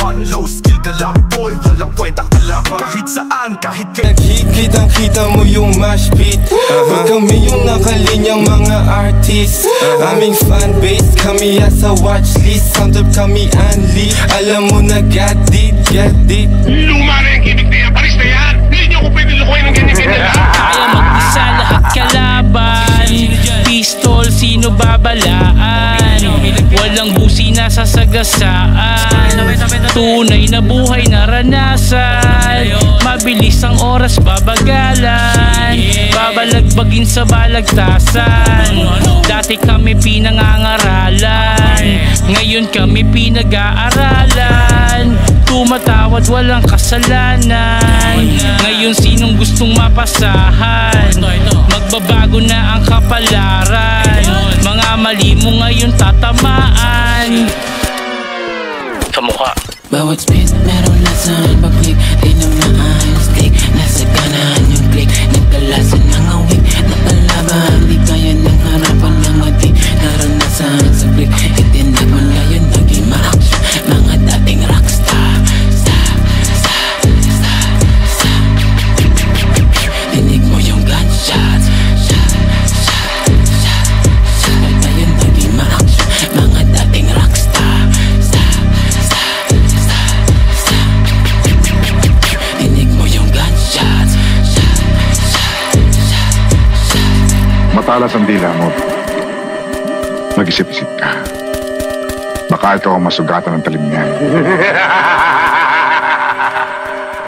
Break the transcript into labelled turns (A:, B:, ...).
A: laban. Low skill ka lang boy, walang kwenta ka lang. Kahit saan, kahit
B: Nakikitang-kita mo yung mash beat. Kami yung nakalinyang mga artist. Aming fanbase, kami sa watchlist. Sound up kami unli. Alam mo na got it.
C: Luma na yung gimmick na yan, paris na yan. Hindi nyo ko pwede lukuhin ng ganyan-ganyan lang.
D: Kaya mag-isa lahat kalaban. Pistol, sino babalaan? Walang busi na sasagasaan. Tunay na buhay naranasan. Mabilis ang oras babagalan. Babalagbagin sa balagtasan. Dati kami pinangangaralan, ngayon kami pinag-aaralan. Tumatawad walang kasalanan. Ngayon sinong gustong mapasahan? Magbabago na ang kapalaran. Mga mali mo ngayon tatamaan sa mukha.
E: Bawat spin meron lasan. Pag-click, di na maayos click. Nasa kanan yung click. Nagkalasan ng awig na palaban. Di kaya ng harapan ng mati. Naranasan sa click. Itinakman ngayon naging ma-action. Mga dating rockstar. Dinig mo yung gunshots. Ngayon naging ma-action. Mga dating rockstar.
F: Matalas ang dila mo. Mag-isip-isip ka. Baka ikaw ang masugatan ng talim niya.